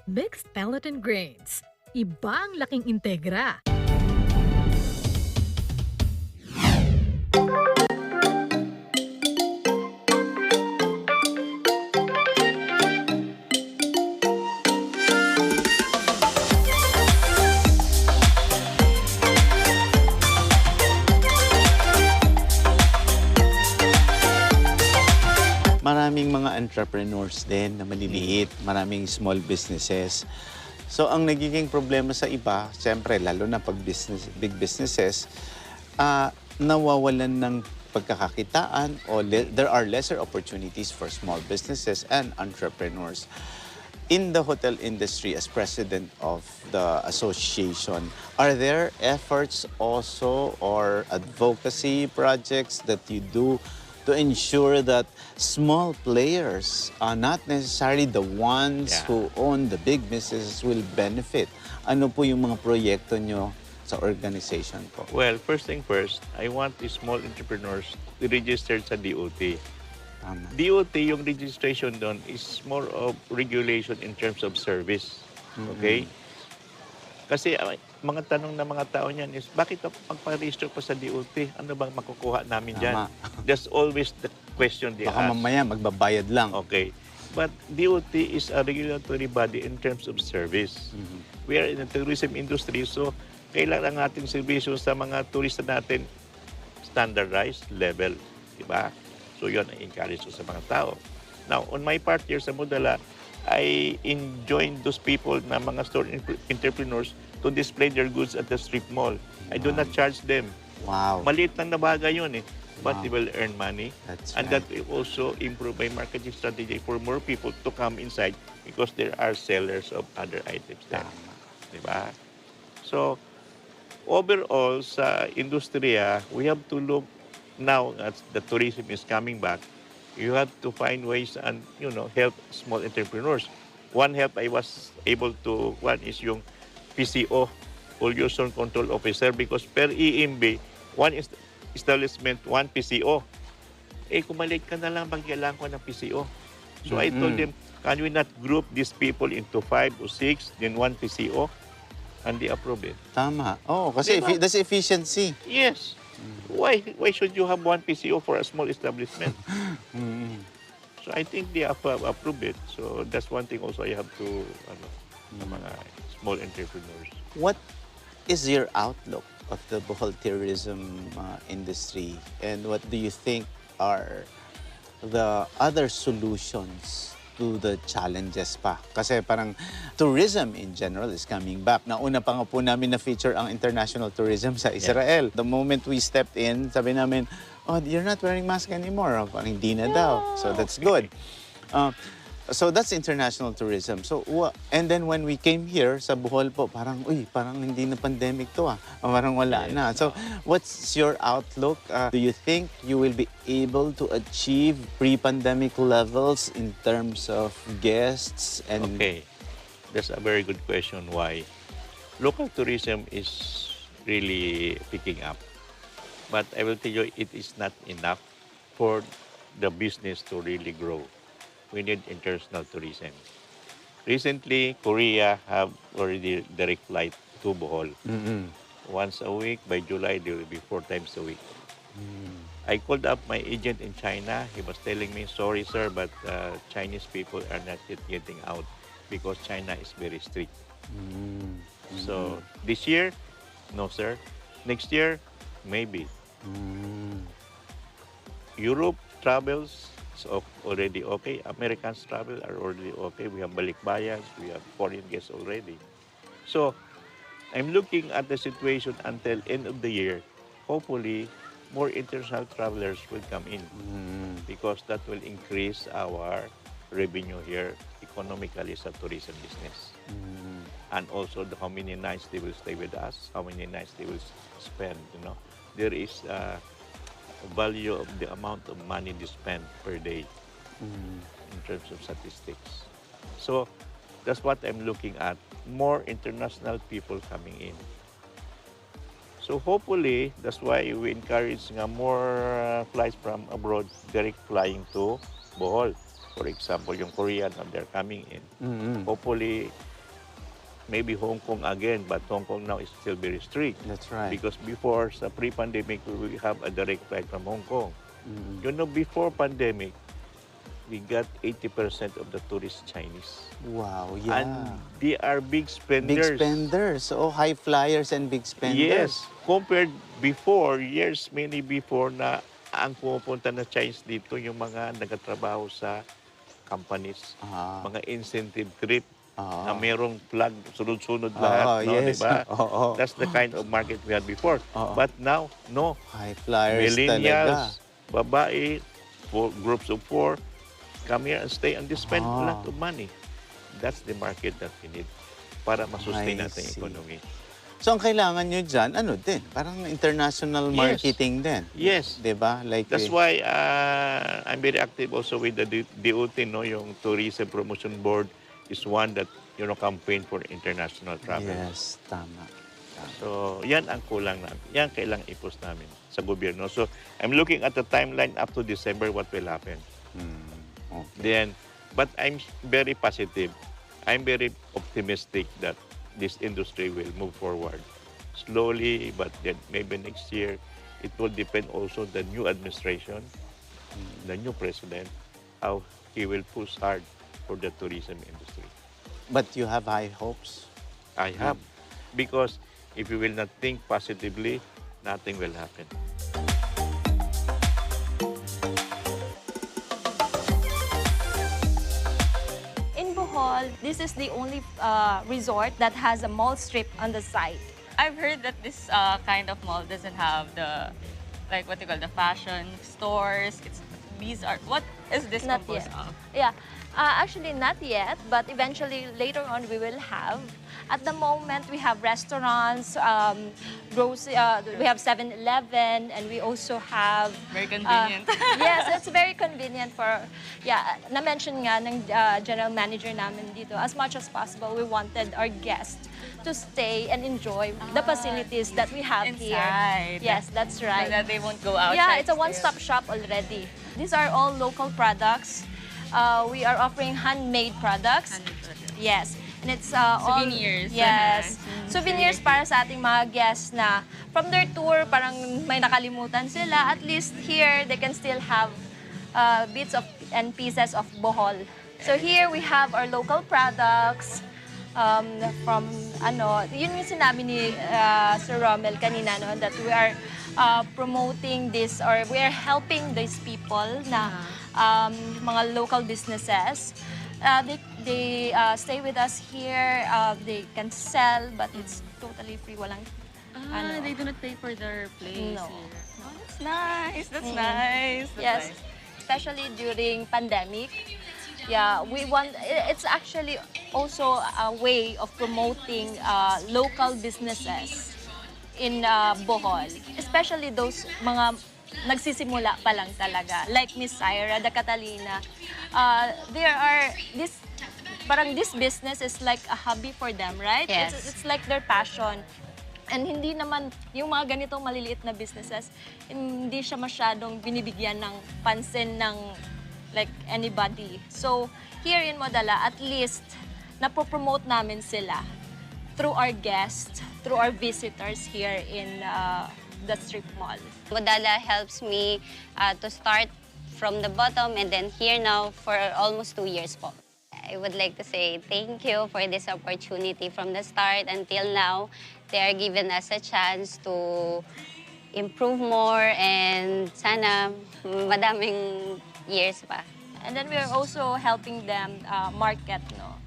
Mixed pellet and grains. Iba ang laking integra. Maraming mga entrepreneurs din na maliliit, maraming small businesses. So ang nagiging problema sa iba, siyempre lalo na pag big businesses, nawawalan ng pagkakakitaan o there are lesser opportunities for small businesses and entrepreneurs. In the hotel industry, as president of the association, are there efforts also or advocacy projects that you do to ensure that small players, not necessarily the ones who own the big businesses, will benefit? Ano po yung mga proyekto nyo sa organization po? Well, first thing first, I want the small entrepreneurs to register sa DOT. Tama. DOT, yung registration doon is more of regulation in terms of service. Okay? Kasi mga tanong ng mga tao niyan is, bakit magpa-register pa sa DOT? Ano bang makukuha namin dyan? That's always the question they Baka ask. mamaya magbabayad lang. Okay. But DOT is a regulatory body in terms of service. We are in the tourism industry, so kailangan natin servisyo sa mga turista natin standardized level. Diba? So yun ang encourage ko sa mga tao. Now, on my part here sa Mudala, I enjoin those people na mga store entrepreneurs to display their goods at the strip mall. I do not charge them. Wow. Maliit lang na bagay yun eh. But they will earn money. That's And right. that will also improve my marketing strategy for more people to come inside because there are sellers of other items there. Diba? So, overall, sa industriya, we have to look now as the tourism is coming back. You have to find ways and, help small entrepreneurs. One help I was able to, one is yung PCO, Pollution Control Officer, because per EMB, one establishment, one PCO. Kung maliit ka na lang, magkailangan ko ng PCO. So I told them, can we not group these people into 5 or 6, then one PCO? And they approve it. Tama. Oh, kasi Diba? that's efficiency. Yes. Why should you have one PCO for a small establishment? So I think they have approved it. So that's one thing also I have to, sa mga small entrepreneurs. What is your outlook of the Bohol tourism industry, and what do you think are the other solutions to the challenges pa? Kasi parang tourism in general is coming back. Nauna pa nga po namin na-feature ang international tourism sa Israel. The moment we stepped in, sabi namin, oh, you're not wearing mask anymore. Parang hindi na daw. So that's good. So that's international tourism. So and then when we came here sa Bohol po, parang hindi na pandemic to Parang wala na. So what's your outlook? Do you think you will be able to achieve pre-pandemic levels in terms of guests and Okay. That's a very good question. Why? Local tourism is really picking up. But I will tell you, it is not enough for the business to really grow. We need international tourism. Recently, Korea have already direct flight to Bohol. Once a week. By July, they will be 4 times a week. I called up my agent in China. He was telling me, sorry, sir, but Chinese people are not yet getting out because China is very strict. So this year, no, sir. Next year, maybe. Europe travels is already okay. Americans travel are already okay. We have balikbayans, we have foreign guests already. So I'm looking at the situation until end of the year. Hopefully, more international travelers will come in because that will increase our revenue here economically sa tourism business. And also how many nights they will stay with us, how many nights they will spend, There is value of the amount of money they spend per day in terms of statistics. So that's what I'm looking at, more international people coming in. So hopefully, that's why we encourage more flights from abroad, direct flying to Bohol. For example, yung Korean, they're coming in. Hopefully, maybe Hong Kong again, but Hong Kong now is still very strict. That's right. Because before, sa pre-pandemic, we have a direct flight from Hong Kong. Mm. You know, before pandemic, we got 80% of the tourists Chinese. Wow, yeah. And they are big spenders. Big spenders. Oh, high flyers and big spenders. Yes. Compared before, years many before na ang pumupunta na Chinese dito yung mga nagatrabaho sa companies. Ah. Mga incentive trip na Ah. merong flag, sunod-sunod lahat. No, yes. diba? Oo. That's the kind of market we had before. Oo. But now, no. High flyers talaga. Millennials, babae, groups of 4, come here and stay and they spend a lot of money. That's the market that we need para masustain I natin yung see. economy. So, ang kailangan nyo dyan, ano din? Parang international marketing din. Yes. Diba? Like, That's why I'm very active also with the DOT, no? Yung Tourism Promotion Board is one that, campaign for international travel. Yes, tama. So, yan ang kulang namin. Yan kailangan i-post namin sa gobyerno. So, I'm looking at the timeline up to December, what will happen. Okay. Then, but I'm very positive. I'm very optimistic that this industry will move forward slowly, but then maybe next year it will depend also the new administration, the new president, how he will push hard for the tourism industry. But you have high hopes? I have, because if you will not think positively, nothing will happen. This is the only resort that has a mall strip on the side. I've heard that this kind of mall doesn't have the, the fashion stores. What is this Not composed yet. of? Yeah, actually not yet, but eventually later on we will have. At the moment, we have restaurants, we have 7-Eleven, and we also have... Very convenient. Yes, it's very convenient for... Yeah, na-mention nga ng general manager namin dito, as much as possible, we wanted our guests to stay and enjoy the facilities that we have inside. here. Yes, that's right. So that they won't go outside. Yeah, it's a still. one-stop shop already. These are all local products. We are offering handmade products. Yes. And it's Souvenirs. all... Yes. Souvenirs para sa ating mga guests na from their tour, parang may nakalimutan sila. At least here, they can still have bits of and pieces of Bohol. So here we have our local products from yun yung sinabi ni Sir Rommel kanina, no, that we are promoting this, or we are helping these people na mga local businesses. They stay with us here, they can sell, but it's totally free. Walang, They do not pay for their place. No. Here. Oh, that's nice. That's nice. That's Yes, nice. especially during pandemic. Yeah, it's actually also a way of promoting local businesses in Bohol. Especially those mga nagsisimula pa lang talaga. Like Miss Syra, the Catalina. This business is like a hobby for them, right? Yes. It's like their passion. And hindi naman, yung mga ganitong maliliit na businesses, hindi siya masyadong binibigyan ng pansin ng like anybody. So, here in Modala, at least, napopromote namin sila through our guests, through our visitors here in the strip mall. Modala helps me to start from the bottom and then here now for almost 2 years po. I would like to say thank you for this opportunity from the start until now. They are giving us a chance to improve more and sana madaming years pa. And then we are also helping them market, no?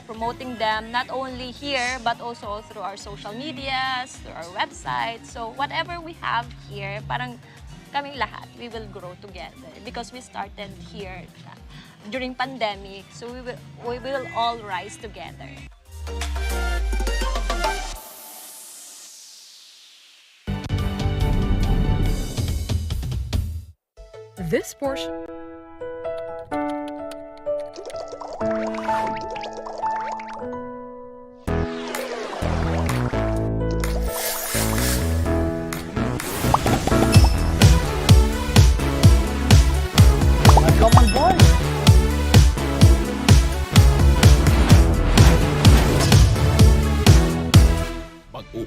Promoting them not only here, but also through our social medias, through our website. So whatever we have here, parang kaming lahat, we will grow together because we started here during pandemic. So we will all rise together. This portion. Come on, boy!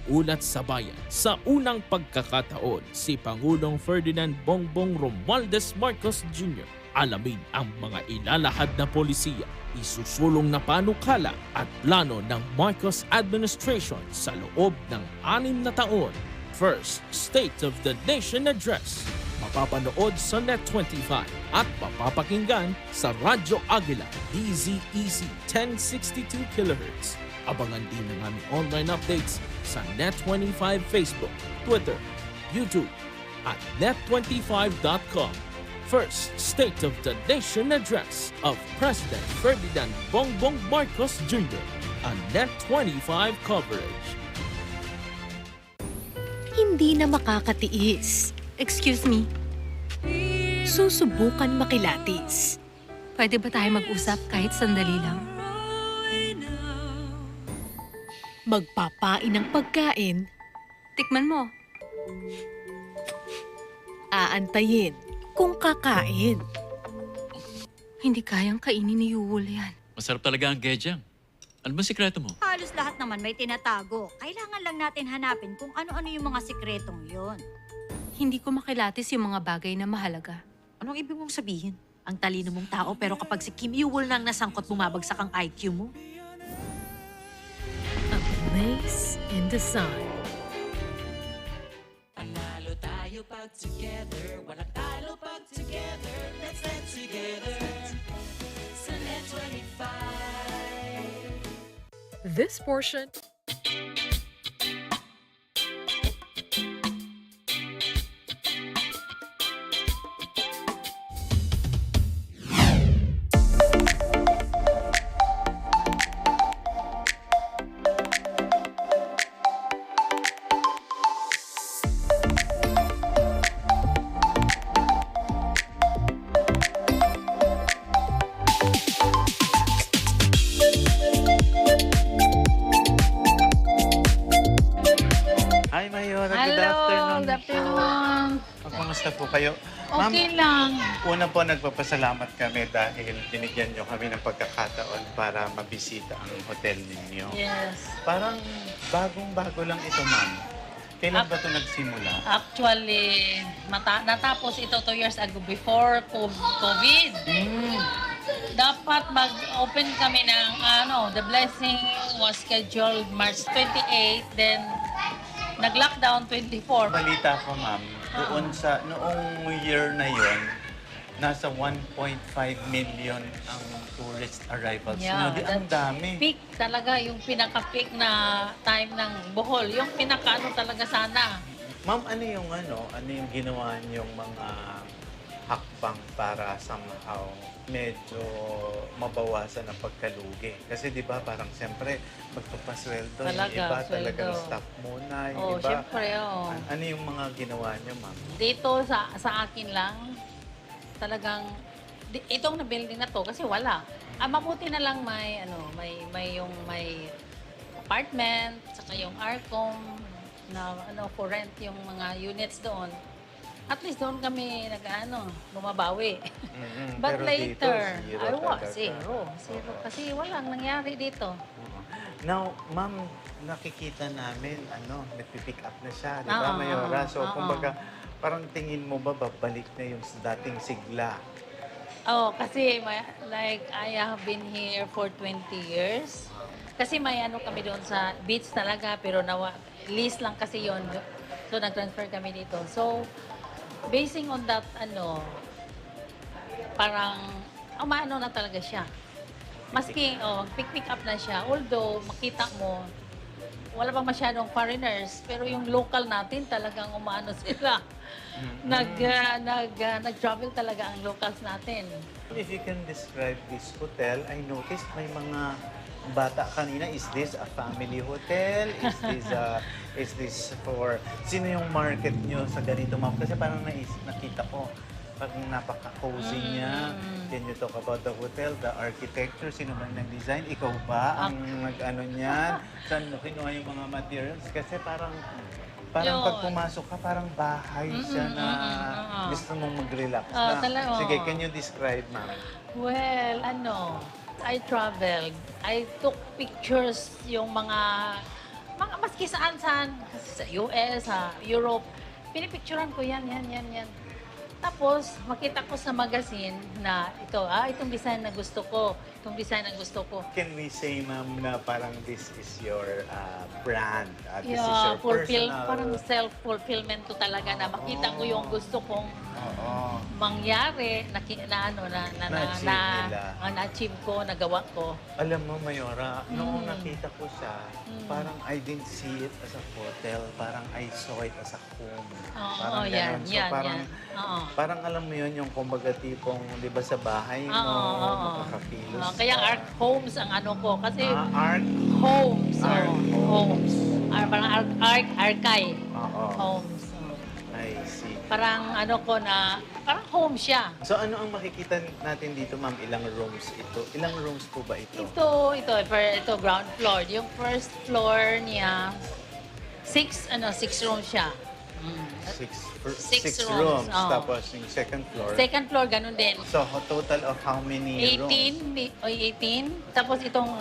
uulat sa bayan. Sa unang pagkakataon, si Pangulong Ferdinand Bongbong Romualdez Marcos Jr. Alamin ang mga ilalahad na polisiya, isusulong na panukala at plano ng Marcos administration sa loob ng 6 na taon. First State of the Nation Address. Mapapanood sa Net25 at mapapakinggan sa Radyo Aguila DZEC 1062 kHz. Abangan din ang aming online updates sa Net25 Facebook, Twitter, YouTube at net25.com. First State of the Nation Address of President Ferdinand Bongbong Marcos Jr. on Net25 coverage. Hindi na makakatiis. Excuse me, Susubukan makilatis. pwede ba tayo mag-usap kahit sandali lang? Magpapain ng pagkain. Tikman mo. Aantayin kung kakain. Hindi kayang kainin ni Yul yan. Masarap talaga ang gejang. Ano ba sikreto mo? Halos lahat naman may tinatago. Kailangan lang natin hanapin kung ano-ano yung mga sikretong yon. Hindi ko makilatis yung mga bagay na mahalaga. Anong ibig mong sabihin? Ang talino mong tao pero kapag si Kim Yul nang nasangkot bumabagsak ang IQ mo? A place in the sun. This portion Hi, Mayora. Good afternoon. Good afternoon. Kumusta po kayo? Okay lang. Una po, nagpapasalamat kami dahil binigyan nyo kami ng pagkakataon para mabisita ang hotel ninyo. Yes. Parang bagong-bago lang ito, ma'am. Kailan ba ito nagsimula? Actually, natapos ito 2 years ago before COVID. Dapat mag-open kami ng the blessing was scheduled March 28, then nag-lockdown 24. Balita ko, ma'am, doon sa noong year na yon, nasa 1.5 million ang tourist arrivals. Yeah, Ang dami. Peak talaga, yung pinaka-peak na time ng Bohol. Yung pinaka-ano talaga sana. Ma'am, ano yung ginawa niyong mga hakbang para somehow medyo mabawasan ang pagkalugi? Kasi di ba parang siyempre magpapasweldo, yung Talaga, iba sweldo. talagang stop muna, yung iba. Siyempre, Ano yung mga ginawa niyo, ma'am? Dito sa akin lang, talagang itong na building na to kasi wala. Mabuti na lang may may apartment, saka yung Arcom na for rent yung mga units doon. At least doon kami bumabawi. But Pero later, dito, zero talaga. Zero. Kasi walang nangyari dito. Now, ma'am, nakikita namin, nagpipick up na siya, di ba, Mayora? So, kumbaga, parang tingin mo ba babalik na yung dating sigla? Kasi I have been here for 20 years. Kasi may kami doon sa beach talaga, pero lease lang kasi yon. So, nag-transfer kami dito. So, basing on that, parang umaano na talaga siya. Maski, pick up na siya. Although, makita mo, wala pang masyadong foreigners, pero yung local natin talagang umaano sila. Nag-travel talaga ang locals natin. If you can describe this hotel, I noticed may mga bata kanina. Is this a family hotel? Is this for... Sino yung market nyo sa ganito, ma'am? Kasi parang nakita ko, pag napaka-cozy niya. Can you talk about the hotel, the architecture, sino man nag-design? Ikaw ba ang nag-ano niyan? Saan mo kinuha yung mga materials? Kasi parang pag pumasok ka, parang bahay siya na gusto mong mag-relax na. Sige, can you describe, ma'am? Well, I traveled. I took pictures yung mga maski saan-saan, sa US, sa Europe, pinipicturean ko yan. Tapos, makita ko sa magazine na itong design na gusto ko. Can we say, ma'am, na parang this is your brand? This is your personal... Parang self-fulfillment to talaga na makita ko yung gusto kong mangyari na-achieve ko, nagawa ko. Alam mo, Mayora, noong nakita ko siya, parang I didn't see it as a hotel. Parang I saw it as a home. Parang yan. Parang alam mo yun, yung kumbaga tipong, di ba, sa bahay mo, makakapilos. Kaya art homes ang ano ko. Kasi art homes. homes. Parang archive. Homes. I see. Parang ano ko na, parang home siya. So ano ang makikita natin dito, ma'am? Ilang rooms ito? Ilang rooms po ba ito? Ito ground floor. Yung first floor niya, 6 rooms siya. Six rooms. Tapos yung second floor. Second floor, ganun din. So total of how many rooms? 18. Tapos itong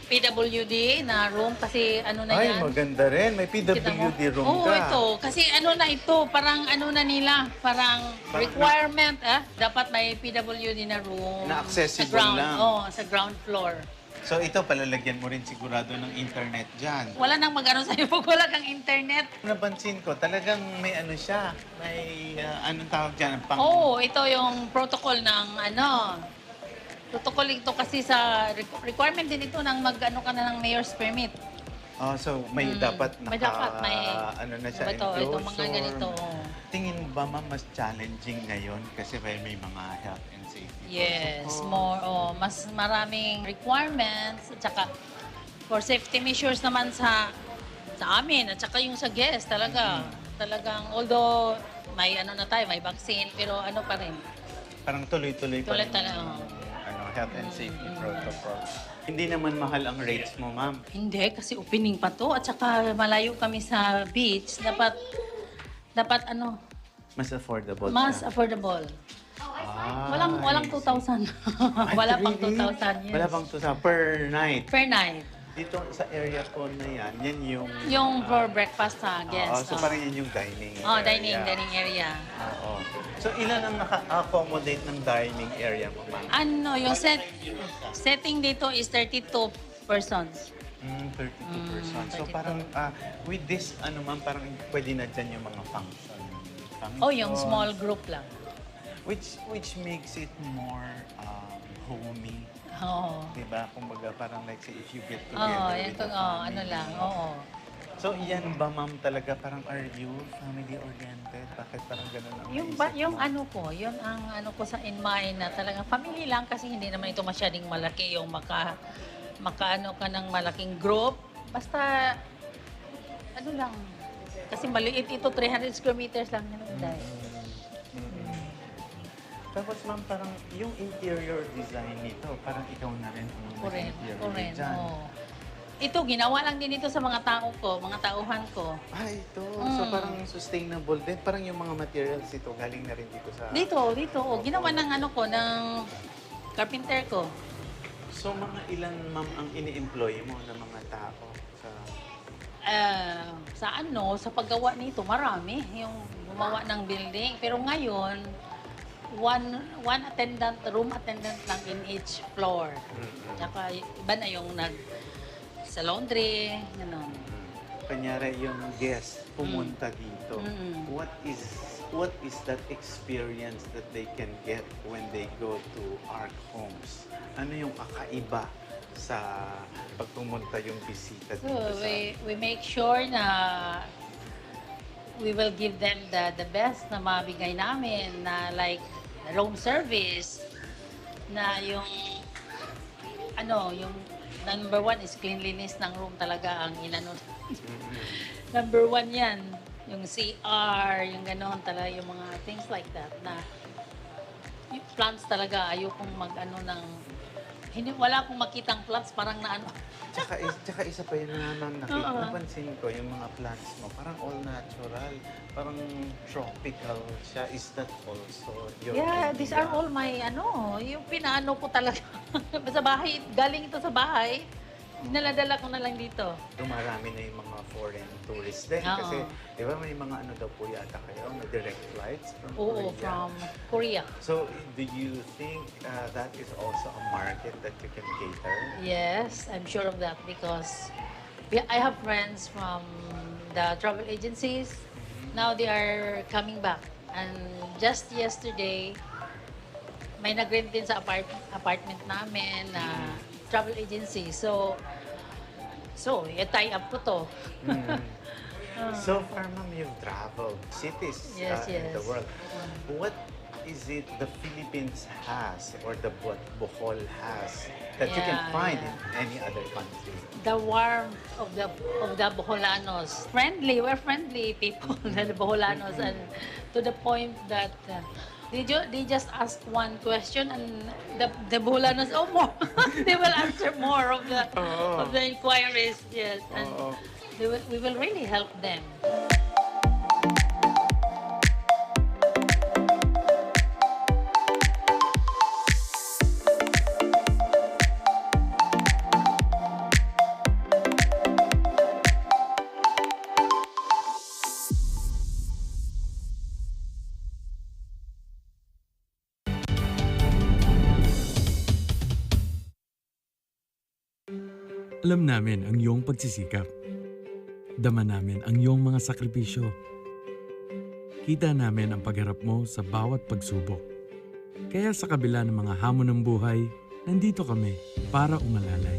PWD na room kasi ano na yan. Ay, maganda rin. May PWD room Oo, ka. ito. Kasi ano na ito, parang ano na nila, parang requirement, dapat may PWD na room. Na accessible lang. Sa ground floor. So ito, palalagyan mo rin sigurado ng internet dyan. Wala nang mag-ano sa'yo pag wala kang internet. Napansin ko, talagang may ano siya. May, anong tawag dyan? Ito yung protocol ng protocol ito kasi sa requirement din ito ng mag-ano ka na ng mayor's permit. So may dapat may dapat, ano na siya, itong mga ganito. Tingin mo ba, ma'am, mas challenging ngayon kasi may mga health and safety? Yes, mas maraming requirements at saka for safety measures naman sa amin at saka yung sa guests talagang although may may vaccine pero ano pa rin. Parang tuloy-tuloy pa rin. Health and safety protocol. Hindi naman mahal ang rates mo, ma'am. Hindi, kasi opening pa to. At saka malayo kami sa beach. Dapat mas affordable. Mas affordable. Walang 2,000. Wala pang 2,000. Yes. Wala pang 2,000 per night. Per night. Dito sa area ko na yan yung... Yung for breakfast sa guests. So parang yan yung dining area. Dining area. So ilan ang naka-accommodate ng dining area mo, ma'am? Yung setting dito is 32 persons. 32 persons. So parang with this, ma'am, parang pwede na dyan yung mga function. Yung small group lang. Which makes it more homey. Diba? Kumbaga, parang like say, if you get together with the family. So, yan ba, ma'am, talaga parang are you family-oriented? Bakit parang ganun ang yung ang ano ko sa in mind na talagang family lang kasi hindi naman ito masyadong malaki yung makaano ka ng malaking group. Basta, lang. Kasi maliit ito, 300 square meters lang. Tapos, ma'am, parang yung interior design nito, parang ikaw na rin ang interior design. Ito, ginawa lang din ito sa mga tauhan ko. Ito. So, parang sustainable din. Parang yung mga materials ito, galing na rin dito sa... Dito. Ginawa ng ng carpenter ko. So, mga ilan, ma'am, ang ini-employ mo ng mga tao sa paggawa nito, marami. Yung gumawa ng building. Pero ngayon, one attendant, room attendant lang in each floor. Tsaka iba na yung sa laundry, gano'n. Kanyari yung guest pumunta dito, what is that experience that they can get when they go to our homes? Ano yung kakaiba sa pagpumunta yung bisita dito we make sure na we will give them the best na mabigay namin na like room service na yung number 1 is cleanliness ng room talaga ang inano. Number 1 yan. Yung CR, yung gano'n talaga, yung mga things like that na yung plants talaga, ayokong wala akong makitang plants parang na Tsaka isa pa yun naman napansin ko, yung mga plants mo, parang all natural, parang tropical siya. Is that also your idea? These are all my yung pinaano ko talaga. Sa bahay, galing ito sa bahay. Dala-dala ko na lang dito. Dumarami na yung mga foreign tourists din. Oo. Kasi, di ba, may mga ano daw po yata kayo, may direct flights from Oo, Korea. from Korea. So, do you think that is also a market that you can cater? Yes, I'm sure of that because I have friends from the travel agencies. Now they are coming back. And just yesterday, may nag-rent din sa apartment namin na travel agency. So i-tie up ko to. So far, ma'am, you've traveled cities Yes, in the yes. world. What is it the Philippines has or the Bohol has that you can Yeah, find yeah. in any other country? The warmth of the Boholanos. Friendly, we're friendly people, the Boholanos, and to the point that they just ask one question and the Boholanos, more. They will answer more of the inquiries, yes, and we will really help them. Alam namin ang iyong pagsisikap. Dama namin ang iyong mga sakripisyo. Kita namin ang pagharap mo sa bawat pagsubok. Kaya sa kabila ng mga hamon ng buhay, nandito kami para umalalay.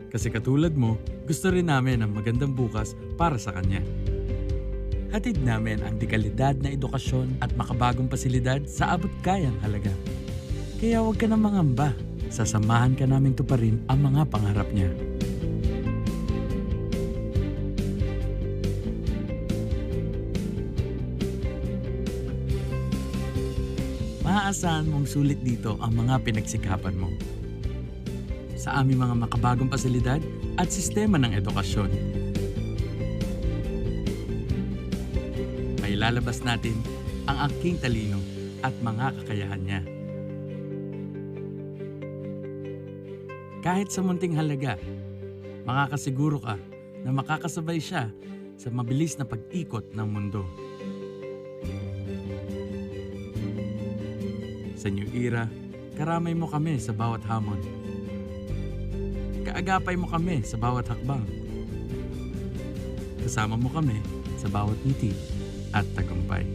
Kasi katulad mo, gusto rin namin ang magandang bukas para sa kanya. Hatid namin ang dekalidad na edukasyon at makabagong pasilidad sa abot kayang halaga. Kaya huwag ka na mangamba. Sasamahan ka namin tuparin ang mga pangarap niya. Maaasahan mong sulit dito ang mga pinagsikapan mo. Sa aming mga makabagong pasilidad at sistema ng edukasyon. May lalabas natin ang aking talino at mga kakayahan niya. Kahit sa munting halaga, makakasiguro ka na makakasabay siya sa mabilis na pag-ikot ng mundo. Sa New Era, karamay mo kami sa bawat hamon. Kaagapay mo kami sa bawat hakbang. Kasama mo kami sa bawat ngiti at tagumpay.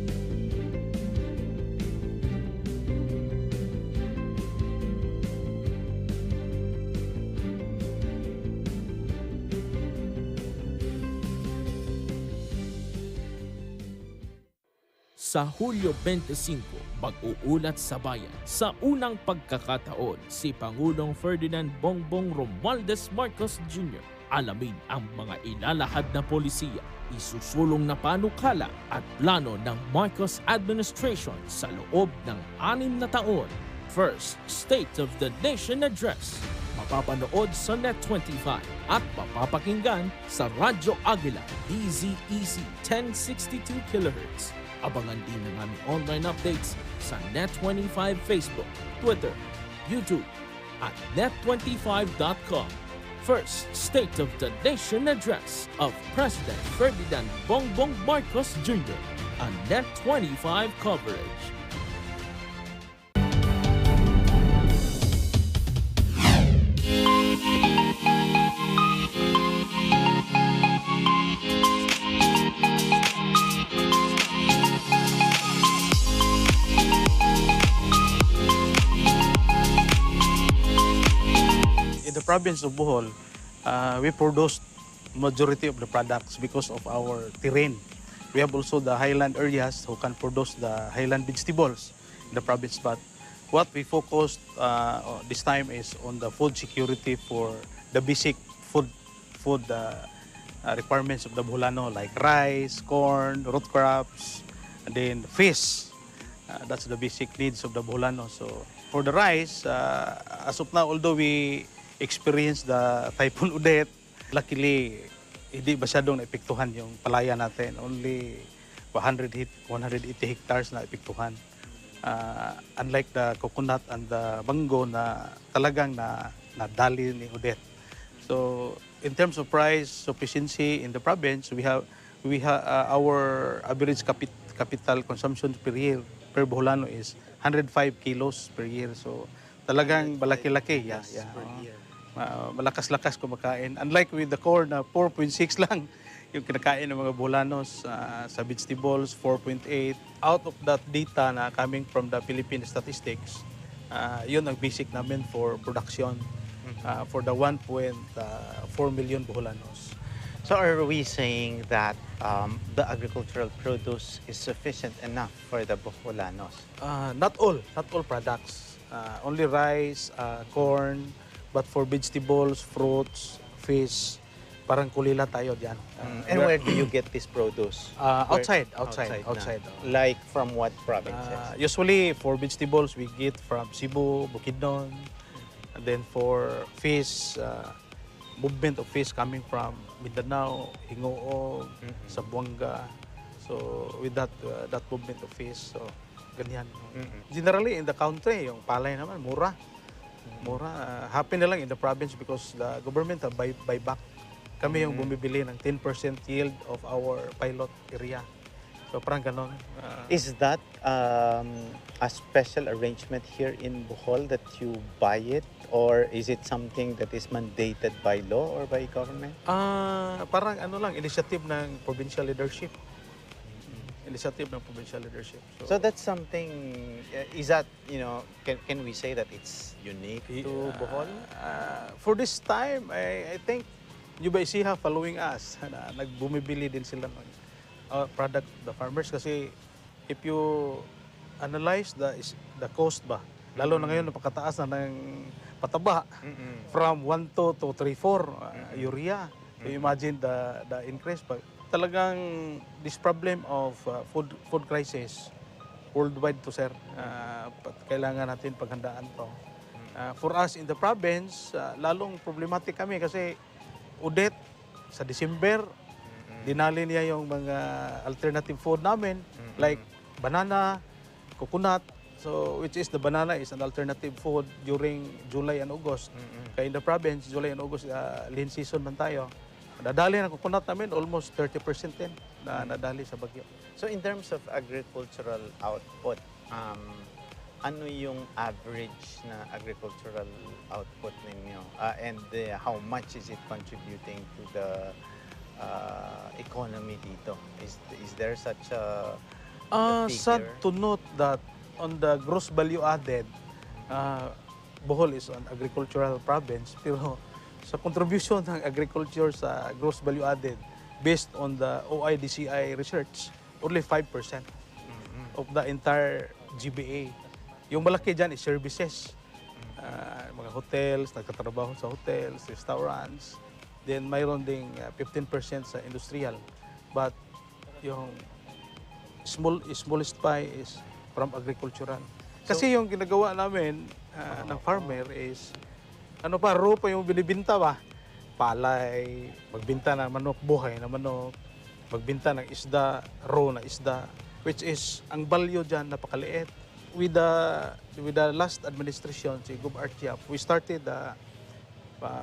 Sa Hulyo 25, mag-uulat sa bayan. Sa unang pagkakataon, si Pangulong Ferdinand Bongbong Romualdez Marcos Jr. Alamin ang mga ilalahad na polisiya, isusulong na panukala at plano ng Marcos administration sa loob ng 6 na taon. First State of the Nation Address. Mapapanood sa Net25 at mapapakinggan sa Radyo Aguila DZEC 1062 kHz. Abangan din ang aming online updates sa Net25 Facebook, Twitter, YouTube at net25.com. First State of the Nation Address of President Ferdinand Bongbong Marcos Jr. on Net25 coverage. In the province of Bohol, we produce majority of the products because of our terrain. We have also the highland areas who can produce the highland vegetables in the province. But what we focused this time is on the food security for the basic food requirements of the Boholano, like rice, corn, root crops, and then fish. That's the basic needs of the Boholano. So for the rice, as of now, although we experienced the Typhoon Odette, luckily, hindi masyadong naepektuhan yung palaya natin. Only 180 hectares na epektuhan. Unlike the coconut and the mango na talagang nadali ni Odette. So in terms of price sufficiency in the province, we have our average capital consumption per year per Boholano is 105 kilos per year. So talagang malaki-laki. Yeah, malakas-lakas kumakain. Unlike with the corn na 4.6 lang yung kinakain ng mga Boholanos, sa vegetables 4.8. Out of that data na coming from the Philippine statistics, yun ang basic namin for production for the 1.4 million Boholanos. So are we saying that the agricultural produce is sufficient enough for the Boholanos? Not all products. Only rice, corn, but for vegetables, fruits, fish, parang kulila tayo diyan. And where do you get this produce? Outside. Like from what provinces? Usually for vegetables, we get from Cebu, Bukidnon, and then for fish, movement of fish coming from Mindanao, Hingoog, Zamboanga. So with that movement of fish, so ganyan. Generally in the country, yung palay naman mura. Happy na lang in the province because the government buy back. Kami yung bumibili ng 10% yield of our pilot area. So parang ganon. Is that a special arrangement here in Bohol that you buy it? Or is it something that is mandated by law or by government? Parang initiative ng provincial leadership. So that's something, is that, can we say that it's unique to Bohol? For this time, I think New Baisiha following us. Nagbumibili din sila ng product the farmers kasi if you analyze the cost ba, lalo na ngayon napakataas na ng pataba from 1.2 to 3.4 urea. So imagine the increase. Talagang this problem of food crisis worldwide to sir. Kailangan natin paghandaan to. For us in the province, lalong problematic kami kasi Odette sa December, dinali niya yung mga alternative food namin like banana, coconut. So which is the banana is an alternative food during July and August. Kaya in the province, July and August, lean season man tayo. Nadali ng coconut namin, almost 30% din na nadali sa bagyo. So in terms of agricultural output, ano yung average na agricultural output ninyo? And how much is it contributing to the economy dito? Is there such a figure? Sad to note that on the gross value added, Bohol is an agricultural province, pero sa contribution ng agriculture sa gross value added based on the OIDCI research, only 5% of the entire GBA. Yung malaki dyan is services. Mga hotels, nagtatrabaho sa hotels, restaurants. Then mayroon ding 15% sa industrial. But yung smallest pie is from agricultural. Kasi yung ginagawa namin ng farmer is raw pa yung binibinta ba? Palay, magbinta ng manok, buhay na manok, magbinta ng isda, raw na isda, which is, ang value dyan napakaliit. With the last administration, si Gub Artiap, we started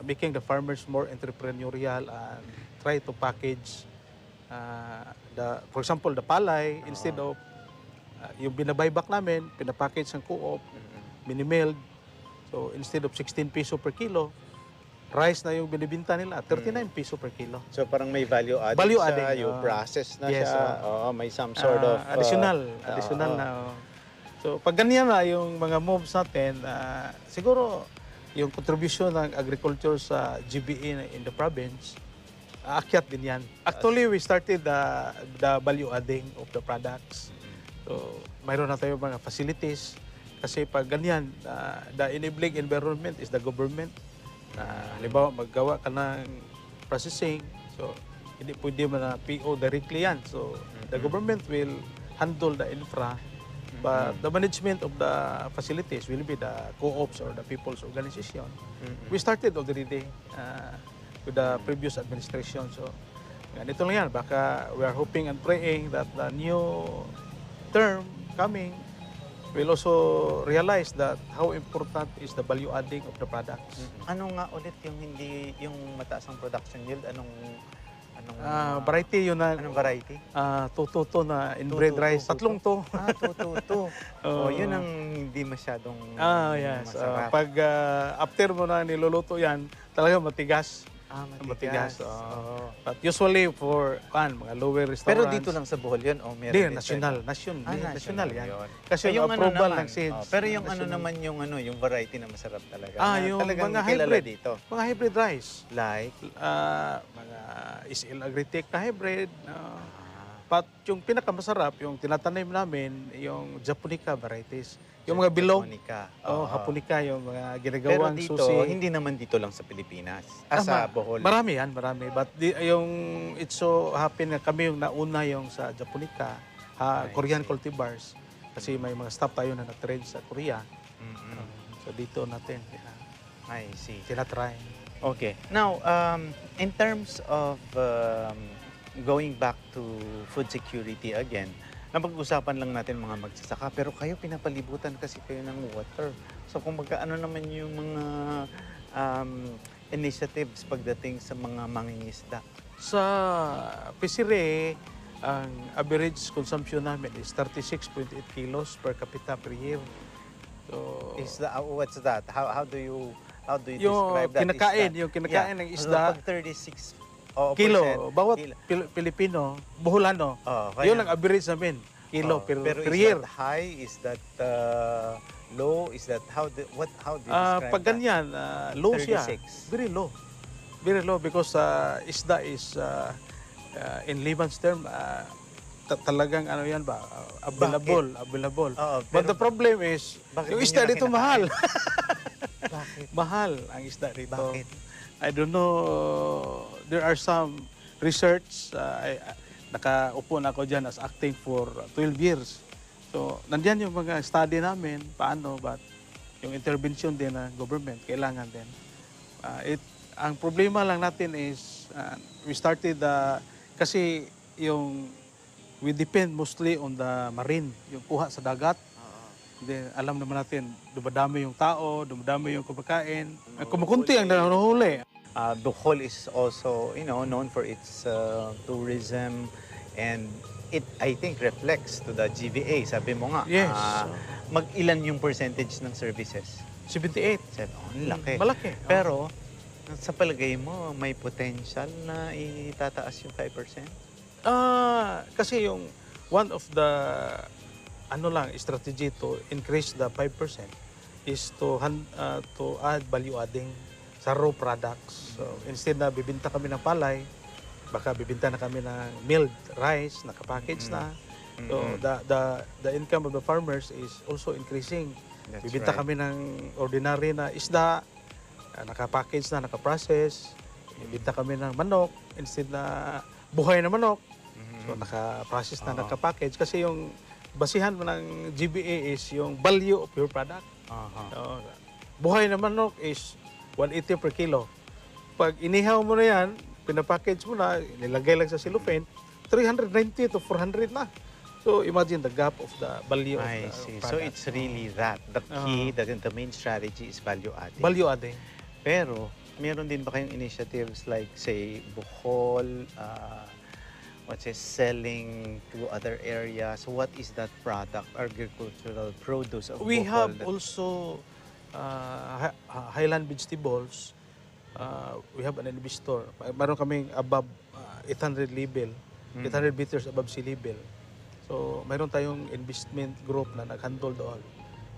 making the farmers more entrepreneurial and try to package, for example, the palay, instead of yung binabuyback namin, pinapackage ng co-op, mini-milled. So instead of 16 peso per kilo, rice na yung binibinta nila, 39 peso per kilo. So parang may value added siya, yung process na siya, may some sort of additional na. So pag ganyan na yung mga moves natin, siguro yung contribution ng agriculture sa GBA in the province, aakyat din yan. Actually, we started the value adding of the products. So mayroon na tayo mga facilities. Kasi pag ganyan, the enabling environment is the government. Halimbawa, maggawa ka ng processing, so hindi pwede mo na PO directly yan. So the government will handle the infra, but the management of the facilities will be the co-ops or the people's organization. We started already with the previous administration. So ganito lang yan. Baka we are hoping and praying that the new term coming, we'll also realize that how important is the value adding of the products. Ano nga ulit yung hindi, yung mataas ang production yield? Anong Variety yun na. Anong variety? Tututo na inbred rice. Tatlong to. Tututo. Yun ang hindi masyadong yes. masarap. Pag after mo na niluluto yan, talaga matigas. Matigas. But usually for mga lower restaurants. Pero dito lang sa Bohol yun? O meron din national. National yan. Kasi yung approval naman, ng seeds. pero yung naman yung variety na masarap talaga. Yung talagang mga kilala hybrid dito. Mga hybrid rice. Like? Mga SL Agritech na hybrid. But yung pinakamasarap, yung tinatanim namin, yung Japonica varieties. Yung mga bilog. Japonica, yung mga ginagawang susi. Pero dito, susi. hindi naman dito lang sa Pilipinas. Sa Bohol. Marami yan, marami. But yung it so happen na kami yung nauna yung sa Japonica, Korean cultivars. Kasi may mga staff tayo na na-train sa Korea. So dito natin. I see. Tinatry. Okay. Now, in terms of going back to food security again, napag-usapan lang natin mga magsasaka, pero kayo pinapalibutan kasi kayo ng water. So kung magkaano naman yung mga initiatives pagdating sa mga mangingisda? Sa Pisire, ang average consumption namin is 36.8 kilos per capita per year. So, what's that? How do you yung describe that? Yung kinakain ng isda, pag 36 kilo, bawat Pilipino, Boholano, yun ang average namin, kilo per year. Is that high? Is that low? Is that how do you describe pag ganyan, low 36. siya. Very low. Very low because isda is in layman's term talagang yan ba, available. But the problem is, yung isda dito mahal. Bakit? Mahal ang isda dito. Bakit? I don't know. There are some research. Nakaupo na ako dyan as acting for 12 years. So, nandiyan yung mga study namin, paano, but yung intervention din ng government, kailangan din. Ang problema lang natin is, we started, kasi we depend mostly on the marine, yung kuha sa dagat. Then, alam naman natin, dumadami yung tao, dumadami yung kumakain. Kumukunti ang nanuhuli. Bohol is also, known for its tourism, and it, I think, reflects to the GVA. Sabi mo nga, yes. Mag-ilan yung percentage ng services? 78. Laki. Malaki. Pero, sa palagay mo, may potential na itataas yung 5%? Kasi yung one of the strategy to increase the 5% is to add value adding sa raw products. So instead na bibinta kami ng palay, baka bibinta na kami ng milled rice, nakapackage na. So the income of the farmers is also increasing. Bibinta kami ng ordinary na isda, nakapackage na, nakaprocess. Bibinta kami ng manok instead na buhay na manok. So nakaprocess na, nakapackage. Kasi yung basihan mo ng GBA is yung value of your product. Buhay na manok is 180 per kilo. Pag inihaw mo na yan, pinapackage mo na, nilagay lang sa cellophane, 390 to 400 na. So imagine the gap of the value of the see. product. So it's really that. The key, the main strategy is value adding. Value adding. Pero, meron din ba kayong initiatives like, say, Bohol, selling to other areas? What is that product, agricultural produce of Bohol? We have also highland vegetables. We have an investor. Meron kaming above 800 level, 800 meters above sea level. So, mayroon tayong investment group na nag-handle doon.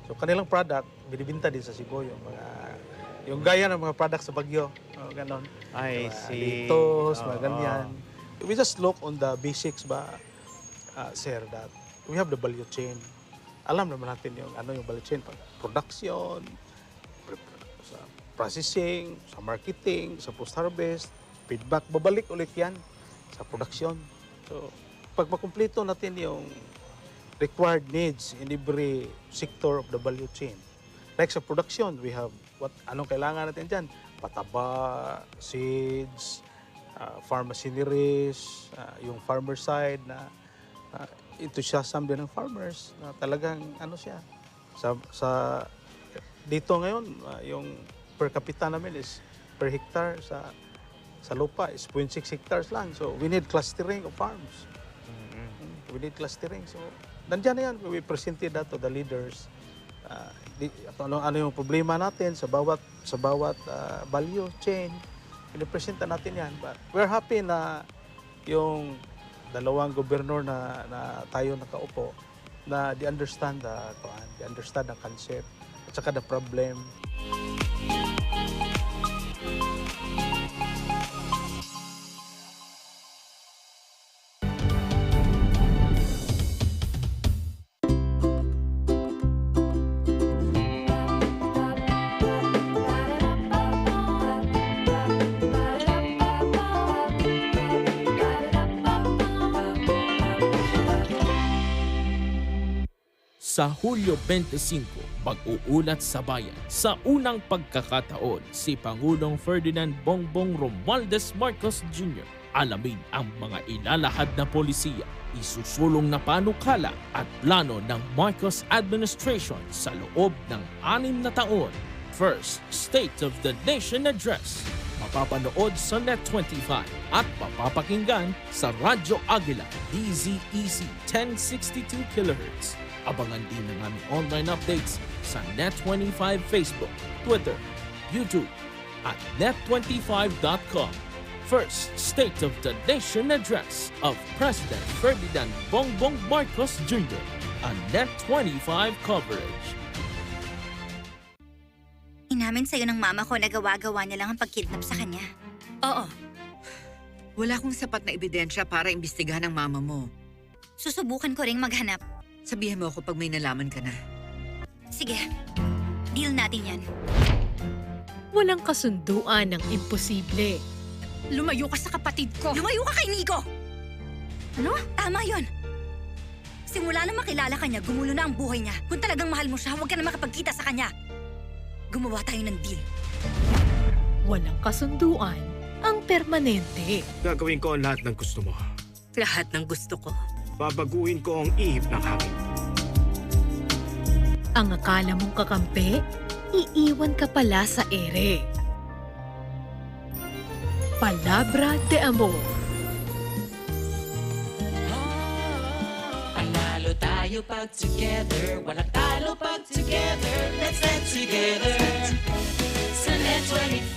So, kanilang product, binibinta din sa Cebu, yung gaya ng mga product sa Baguio. Ganon. I see. Litos, mga ganyan. We just look on the basics sir, that we have the value chain. Alam naman natin yung value chain, production, sa processing, sa marketing, sa post-harvest, feedback, babalik ulit yan sa production. So, pag makumpleto natin yung required needs in every sector of the value chain. Like sa production, we have anong kailangan natin dyan? Pataba, seeds, farm machineries, yung farmer side na enthusiasm din ng farmers na talagang Dito ngayon, yung per capita namin is per hectare sa lupa is 0.6 hectares lang. So we need clustering of farms. We need clustering. So nandiyan na yan. We presented that to the leaders. Ano yung problema natin sa bawat value chain. Pinipresenta natin yan. But we're happy na yung dalawang gobernador na tayo nakaupo na they understand the concept at saka the problem. Sa Hulyo 25, mag-uulat sa bayan. Sa unang pagkakataon, si Pangulong Ferdinand Bongbong Romualdez Marcos Jr. alamin ang mga ilalahad na polisiya, isusulong na panukala at plano ng Marcos administration sa loob ng 6 na taon. First State of the Nation Address. Mapapanood sa Net25 at mapapakinggan sa Radyo Agila DZEC 1062 kHz. Abangan din ang aming online updates sa Net25 Facebook, Twitter, YouTube at net25.com. First State of the Nation Address of President Ferdinand Bongbong Marcos Jr. on Net25 coverage. Inamin sa'yo ng mama ko na gawa-gawa niya lang ang pagkidnap sa kanya. Oo. Wala akong sapat na ebidensya para imbestigahan ang mama mo. Susubukan ko ring maghanap. Sabihin mo ako pag may nalaman ka na. Sige, deal natin yan. Walang kasunduan ng imposible. Lumayo ka sa kapatid ko! Lumayo ka kay Nico! Ano? Tama yon. Simula na makilala ka niya, gumulo na ang buhay niya. Kung talagang mahal mo siya, huwag ka na makapagkita sa kanya. Gumawa tayo ng deal. Walang kasunduan ang permanente. Gagawin ko ang lahat ng gusto mo. Lahat ng gusto ko. Babaguhin ko ang ihip ng hangin. Ang akala mong kakampi, iiwan ka pala sa ere. Palabra de Amor. Panalo tayo pag together, walang talo pag together. Let's stand together sa Net25.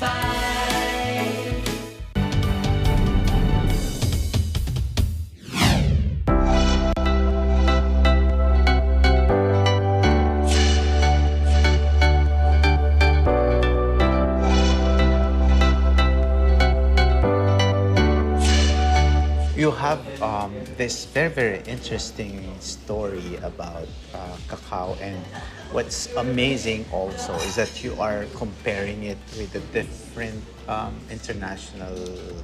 You have this very, very interesting story about cacao, and what's amazing also is that you are comparing it with the different international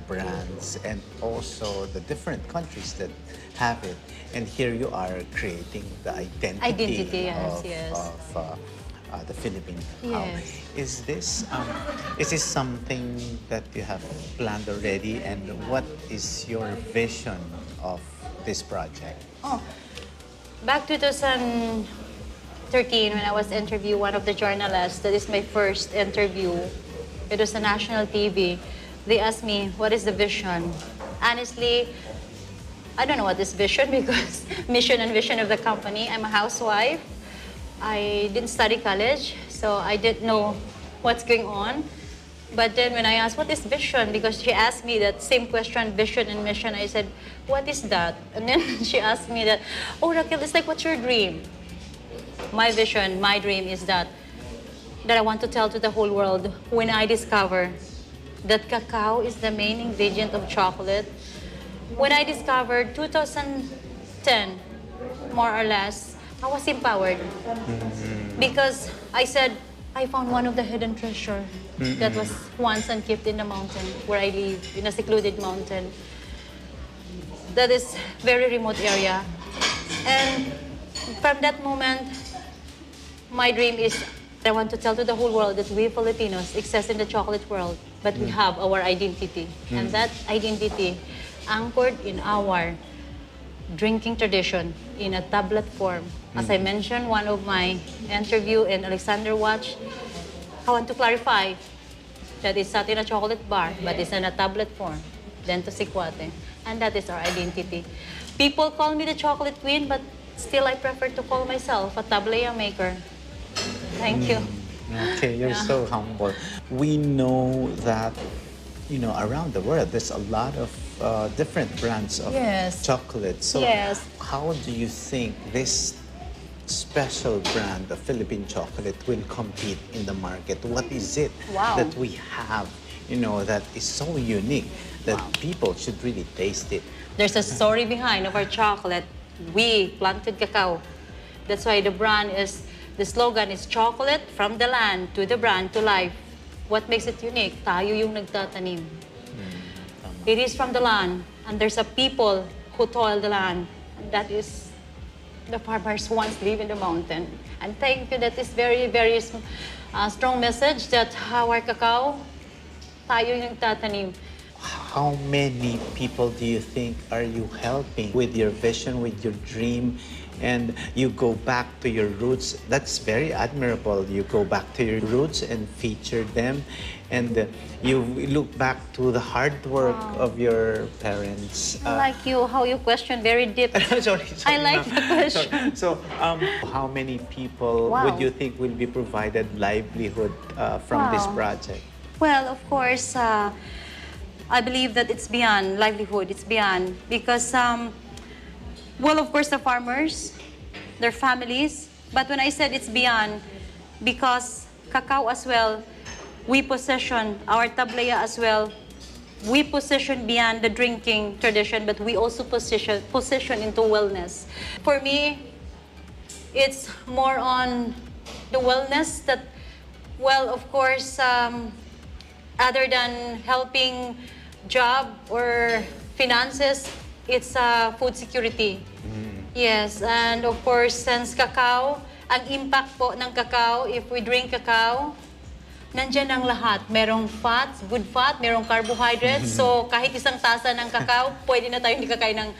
brands and also the different countries that have it. And here you are creating the identity of the Philippine cacao. Yes. Is this something that you have planned already, and what is your vision of this project? Oh, back 2013 when I was interviewed one of the journalists, that is my first interview. It was a national TV. They asked me, what is the vision? Honestly, I don't know what is vision because mission and vision of the company. I'm a housewife. I didn't study college, so I didn't know what's going on. But then when I asked, what is vision? Because she asked me that same question, vision and mission. I said, what is that? And then she asked me that, oh, Raquel, it's like, what's your dream? My vision, my dream is that I want to tell to the whole world when I discover that cacao is the main ingredient of chocolate. When I discovered 2010, more or less, I was empowered because I said, I found one of the hidden treasure that was once unkept in the mountain where I live, in a secluded mountain. That is very remote area. And from that moment, my dream is I want to tell to the whole world that we Filipinos exist in the chocolate world, but we have our identity. And that identity anchored in our drinking tradition in a tablet form. As I mentioned, one of my interview in Alexander Watch, I want to clarify that it's not in a chocolate bar, but it's in a tablet form, then to Sikwate. And that is our identity. People call me the chocolate queen, but still I prefer to call myself a tablea maker. Thank you. Okay, you're so humble. We know that, you know, around the world, there's a lot of different brands of Yes. chocolate. So Yes. how do you think this special brand of Philippine chocolate will compete in the market? What is it Wow. that we have, you know, that is so unique that people should really taste it? There's a story behind of our chocolate. We planted cacao. That's why the slogan is chocolate from the land to the brand to life. What makes it unique? Tayo yung nagtatanim. It is from the land, and there's a people who toil the land. And that is the farmers who once live in the mountain. And thank you, that is very, very strong message that our cacao, tayo yung nagtatanim. How many people do you think are you helping with your vision, with your dream, and you go back to your roots? That's very admirable. You go back to your roots and feature them, and you look back to the hard work of your parents. I like how you question very deep. Sorry, I like the question. So, how many people Wow. would you think will be provided livelihood from this Wow. project? Well, of course, I believe that it's beyond livelihood. It's beyond because, well, of course, the farmers, their families. But when I said it's beyond, because cacao as well, we possession our tablea as well. We possession beyond the drinking tradition, but we also possession into wellness. For me, it's more on the wellness that, well, of course, other than helping job or finances, it's food security. Yes, and of course, since cacao, ang impact po ng cacao, if we drink cacao, nandyan ang lahat. Merong fats, good fat, merong carbohydrates. So kahit isang tasa ng cacao, pwede na tayo hindi kakain ng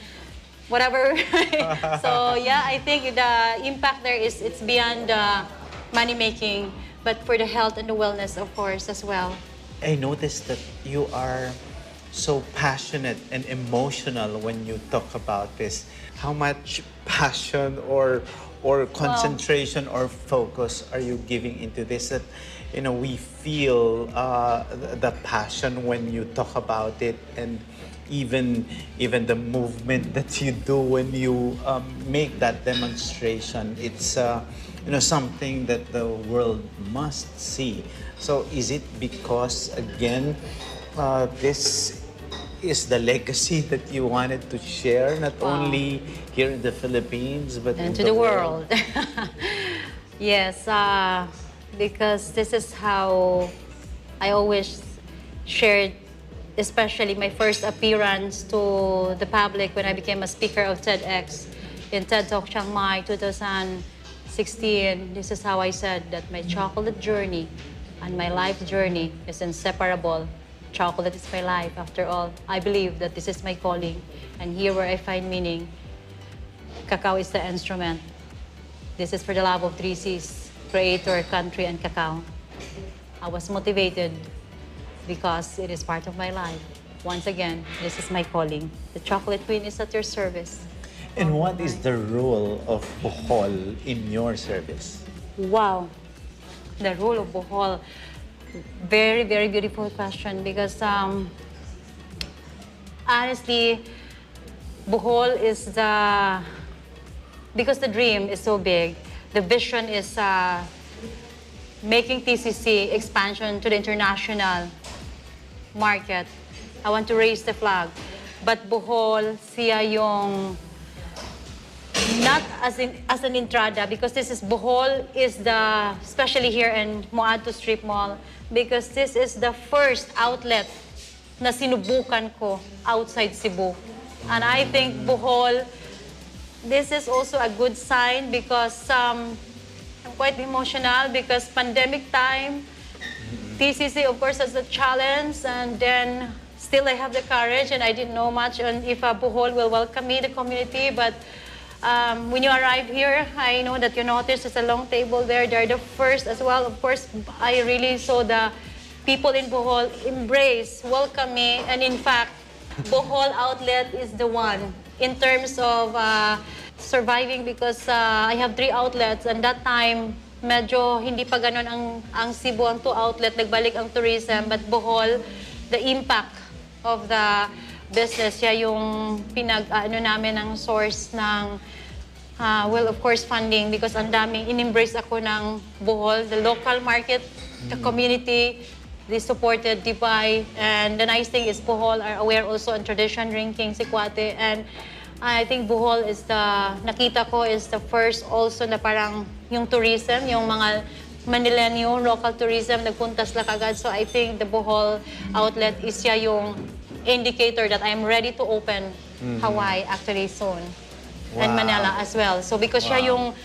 whatever. So yeah, I think the impact there is it's beyond money making, but for the health and the wellness, of course, as well. I noticed that you are so passionate and emotional when you talk about this. How much passion or concentration or focus are you giving into this? That, you know, we feel the passion when you talk about it, and even the movement that you do when you make that demonstration. It's you know, something that the world must see. So is it because, again, this is the legacy that you wanted to share, not only here in the Philippines, but And in to the world. Yes, because this is how I always shared, especially my first appearance to the public when I became a speaker of TEDx in TED Talk Chiang Mai 2016. This is how I said that my chocolate journey and my life journey is inseparable. Chocolate is my life. After all, I believe that this is my calling. And here where I find meaning, cacao is the instrument. This is for the love of three C's, creator, country, and cacao. I was motivated because it is part of my life. Once again, this is my calling. The chocolate queen is at your service. And what is the role of Bohol in your service? Wow. The role of Bohol. Very, very beautiful question because honestly, Bohol is because the dream is so big, the vision is making TCC expansion to the international market. I want to raise the flag. But Bohol, siya yung not as an entrada, because this is Bohol is especially here in Moato Strip Mall, because this is the first outlet na sinubukan ko outside Cebu. And I think Bohol, this is also a good sign because I'm quite emotional because pandemic time, TCC of course has a challenge, and then still I have the courage, and I didn't know much on if Bohol will welcome me, the community, but when you arrive here, I know that you noticed there's a long table there. They're the first as well. Of course, I really saw the people in Bohol embrace, welcome me, and in fact, Bohol outlet is the one in terms of surviving because I have 3 outlets, and that time, medyo hindi pa ganun ang Cebu ang 2 outlet, nagbalik ang tourism, but Bohol, the impact of the business, siya yung namin ang source ng, well, of course, funding because ang daming in-embrace ako ng Bohol, the local market, the community, they supported Dubai, and the nice thing is Bohol are aware also on tradition drinking, sikwate, and I think Bohol is nakita ko is the first also na parang yung tourism, yung mga Manileño, local tourism, nagpunta sila kagad. So I think the Bohol outlet is siya yung indicator that I'm ready to open Hawaii actually soon. Wow. And Manila as well. So because siya yung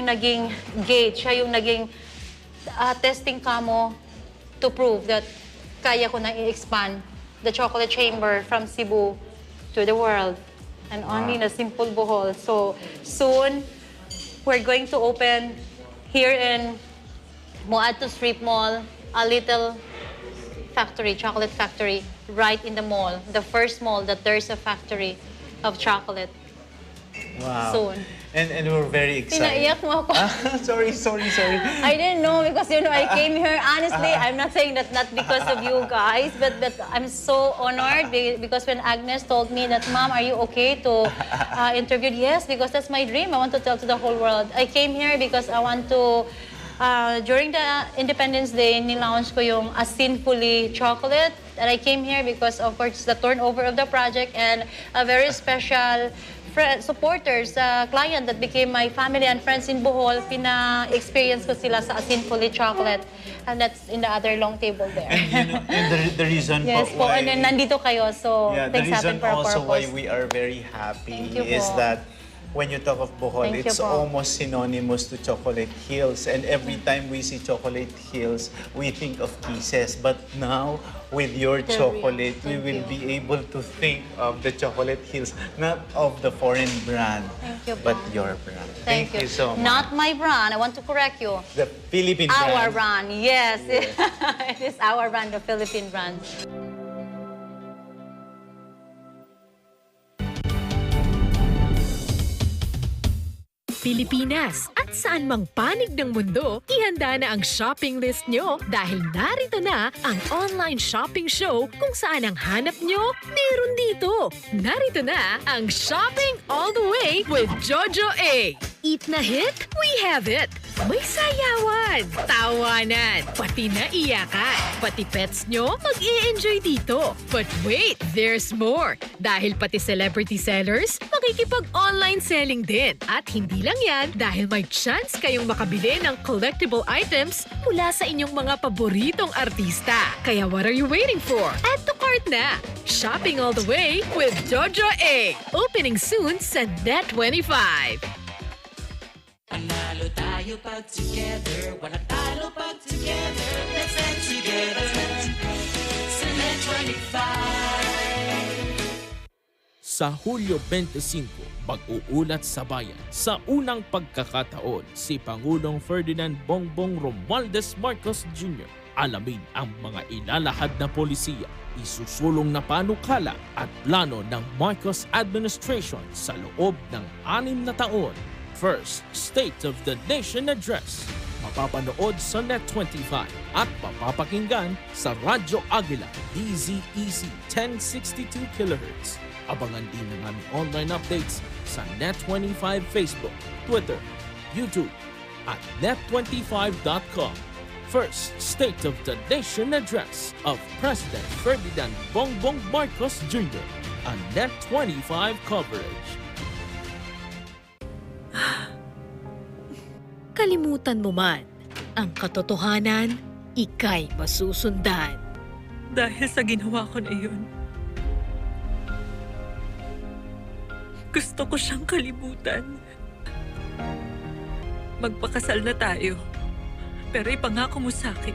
naging gate, siya yung naging testing kamo to prove that kaya ko na i-expand the chocolate chamber from Cebu to the world. And only in a simple Bohol. So soon, we're going to open here in Moato Strip Mall, a little factory, chocolate factory, right in the mall. The first mall that there's a factory of chocolate. Wow. Soon. And we're very excited. Pinaiyak mo ako. Sorry. I didn't know because, I came here, honestly, I'm not saying that not because of you guys, but I'm so honored because when Agnes told me that, Mom, are you okay to interview? Yes, because that's my dream. I want to tell to the whole world. I came here because I want to, during the Independence Day, nilaunch ko yung Asinfully chocolate. And I came here because, of course, the turnover of the project and a very special supporters, client that became my family and friends in Bohol, pina-experience ko sila sa Asinfully chocolate. And that's in the other long table there. And the reason yes, why... and then nandito kayo, so things happen for a purpose. The reason also why we are very happy is that when you talk of Bohol, it's almost synonymous to Chocolate Hills. And every time we see Chocolate Hills, we think of Kisses. But now, with your chocolate, we will be able to think of the Chocolate Hills, not of the foreign brand, but your brand. Thank you so much. Not my brand. I want to correct you. The Philippine brand. Our brand, yes. It is our brand, the Philippine brand. Pilipinas at saan mang panig ng mundo, ihanda na ang shopping list nyo dahil narito na ang online shopping show kung saan ang hanap nyo, meron dito. Narito na ang Shopping All the Way with Jojo A. Eat na hit? We have it! May sayawan, tawanan, pati na iyakan. Pati pets nyo mag-i-enjoy dito. But wait, there's more. Dahil pati celebrity sellers, makikipag-online selling din. At hindi lang yan, dahil may chance kayong makabili ng collectible items mula sa inyong mga paboritong artista. Kaya what are you waiting for? Add to cart na! Shopping All the Way with Jojo A. Opening soon sa Net25. Panalo tayo pag together, walang talo pag together. Let's stand together sa Net25. Sa Hulyo 25, mag-uulat sa bayan. Sa unang pagkakataon, si Pangulong Ferdinand Bongbong Romualdez Marcos Jr. Alamin ang mga ilalahad na polisiya, isusulong na panukala at plano ng Marcos administration sa loob ng 6 na taon. First State of the Nation Address. Mapapanood sa Net25 at mapapakinggan sa Radyo Agila DZEC 1062 kHz. Abangan din ng aming online updates sa Net25 Facebook, Twitter, YouTube at net25.com. First State of the Nation Address of President Ferdinand Bongbong Marcos Jr. on Net25 coverage. Kalimutan mo man, ang katotohanan, ika'y masusundan. Dahil sa ginawa ko na yun, gusto ko siyang kalimutan. Magpakasal na tayo. Pero ipangako mo sa akin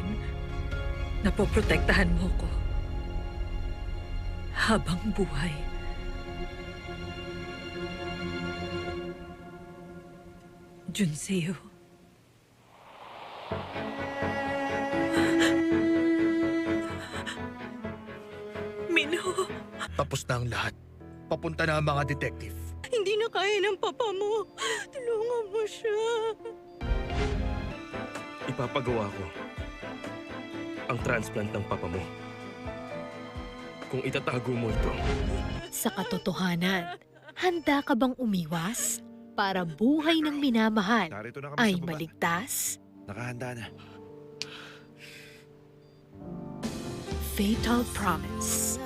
na poprotektahan mo ko. habang buhay. Junseo. Minho. Tapos na ang lahat. Papunta na ang mga detective. Hindi na kaya ng papa mo. Tulungan mo siya. Ipapagawa ko ang transplant ng papa mo. Kung itatago mo ito. Sa katotohanan, handa ka bang umiwas para buhay ng minamahal ay maligtas? Nakahanda na. Fatal Promise.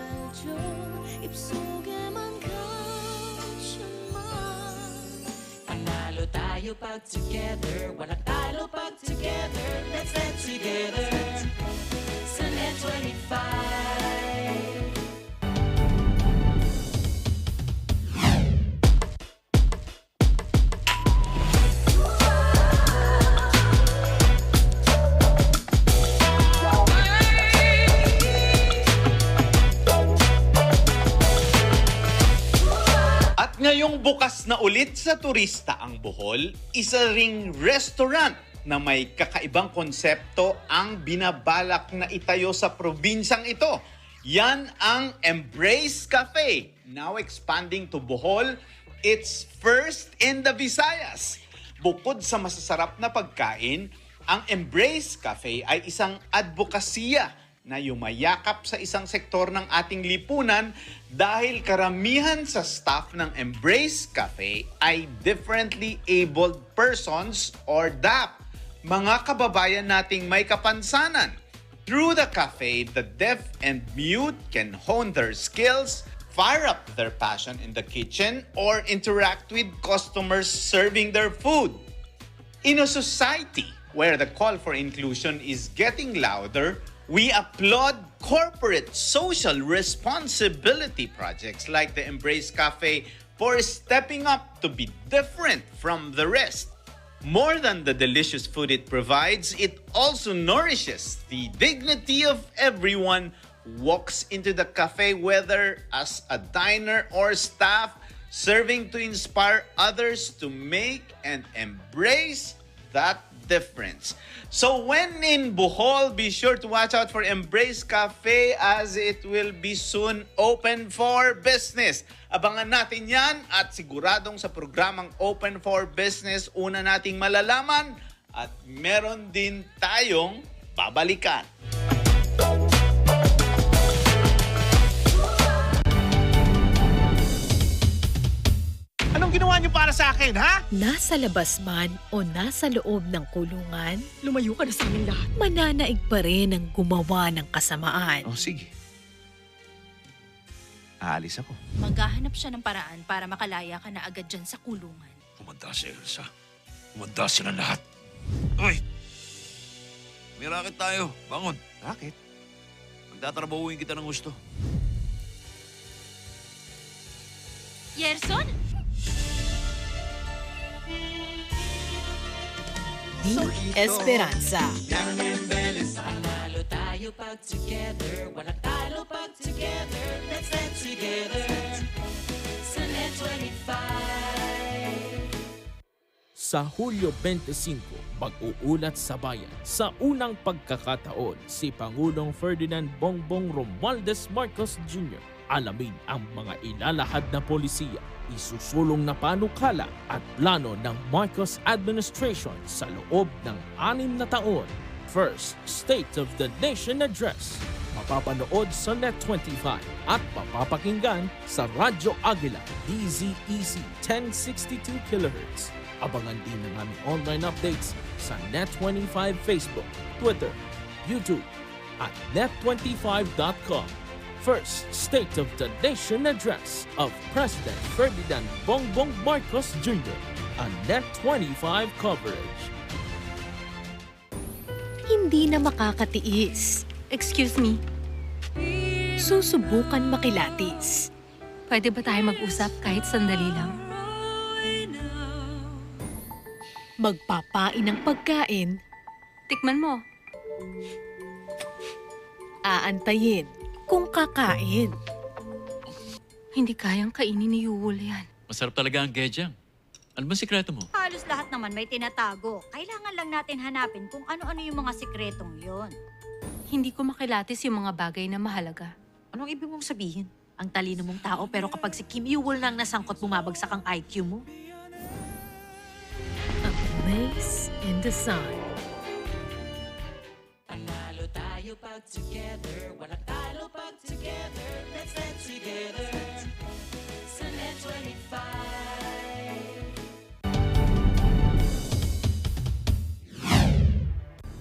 Panalo tayo pag together, walang talo pag together. Let's stand together. Sa Net 25. Ngayong bukas na ulit sa turista ang Bohol, isa ring restaurant na may kakaibang konsepto ang binabalak na itayo sa probinsyang ito. Yan ang Embrace Cafe, now expanding to Bohol, its first in the Visayas. Bukod sa masasarap na pagkain, ang Embrace Cafe ay isang advokasya na yumayakap sa isang sektor ng ating lipunan dahil karamihan sa staff ng Embrace Cafe ay differently abled persons or DAP, mga kababayan nating may kapansanan. Through the cafe, the deaf and mute can hone their skills, fire up their passion in the kitchen, or interact with customers serving their food. In a society where the call for inclusion is getting louder, we applaud corporate social responsibility projects like the Embrace Cafe for stepping up to be different from the rest. More than the delicious food it provides, it also nourishes the dignity of everyone who walks into the cafe, whether as a diner or staff, serving to inspire others to make and embrace that difference. So when in Bohol, be sure to watch out for Embrace Cafe as it will be soon open for business. Abangan natin yan at siguradong sa programang Open for Business, una nating malalaman at meron din tayong babalikan. Anong ginawa niyo para sa akin, ha? Nasa labas man o nasa loob ng kulungan, lumayo ka na sa amin lahat. Mananaig pa rin ang gumawa ng kasamaan. Oh, sige. Aalis ako. Maghahanap siya ng paraan para makalaya ka na agad dyan sa kulungan. Kumanda si Elsa. Kumanda sila lahat. Uy! May racket tayo. Bangon. Racket? Magtatrabahuin kita ng gusto. Yerson? Di Esperanza. Panalo tayo pag together, walang talo pag together. Let's stand together. Sa Net 25. Sa Hulyo 25, mag-uulat sa bayan. Sa unang pagkakataon, si Pangulong Ferdinand Bongbong Romualdez Marcos Jr. Alamin ang mga ilalahad na polisiya, isusulong na panukala at plano ng Marcos administration sa loob ng 6 na taon. First State of the Nation Address. Mapapanood sa Net 25 at mapapakinggan sa Radyo Agila DZEC 1062 kHz. Abangan din ang aming online updates sa Net25 Facebook, Twitter, YouTube at net25.com. First State of the Nation Address of President Ferdinand Bongbong Marcos Jr. on Net25 coverage. Hindi na makakatiis. Excuse me. Susubukan makilatis. Pwede ba tayo mag-usap kahit sandali lang? Magpapain ng pagkain. Tikman mo. Aantayin kung kakain. Hindi kayang kainin ni Yul yan. Masarap talaga ang gejang. Ano ba sikreto mo? Halos lahat naman may tinatago. Kailangan lang natin hanapin kung ano-ano yung mga sikretong yon. Hindi ko makilatis yung mga bagay na mahalaga. Anong ibig mong sabihin? Ang talino mong tao pero kapag si Kim Yul na ang nasangkot, bumabagsak ang IQ mo? A place in the sun. Panalo tayo pag together, walang talo pag together. Let's stand together. Sa Net 25.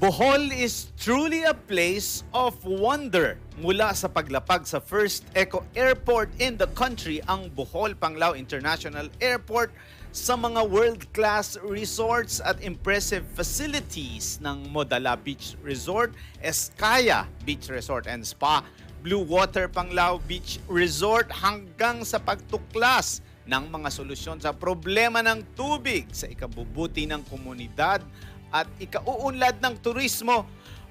Bohol is truly a place of wonder. Mula sa paglapag sa first eco airport in the country, ang Bohol Panglao International Airport, sa mga world-class resorts at impressive facilities ng Modala Beach Resort, Eskaya Beach Resort and Spa, Blue Water Panglao Beach Resort, hanggang sa pagtuklas ng mga solusyon sa problema ng tubig sa ikabubuti ng komunidad at ikauunlad ng turismo.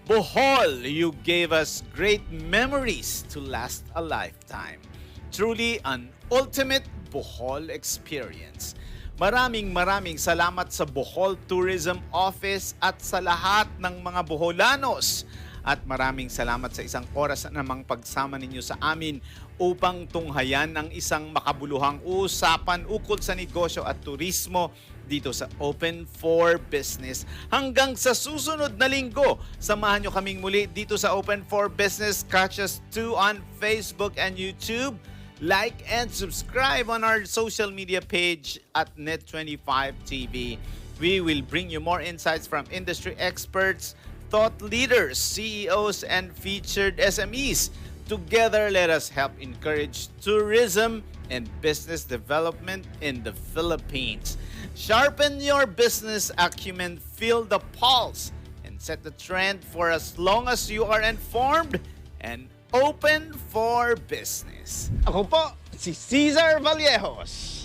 Bohol, you gave us great memories to last a lifetime. Truly an ultimate Bohol experience. Maraming salamat sa Bohol Tourism Office at sa lahat ng mga Boholanos. At maraming salamat sa isang oras na namang pagsama ninyo sa amin upang tunghayan ang isang makabuluhang usapan ukol sa negosyo at turismo dito sa Open for Business. Hanggang sa susunod na linggo, samahan nyo kaming muli dito sa Open for Business. Catch us too on Facebook and YouTube. Like and subscribe on our social media page at Net25 TV. We will bring you more insights from industry experts, thought leaders, CEOs, and featured SMEs. Together, let us help encourage tourism and business development in the Philippines. Sharpen your business acumen, feel the pulse, and set the trend for as long as you are informed and open for business. Ako po, si Cesar Vallejos.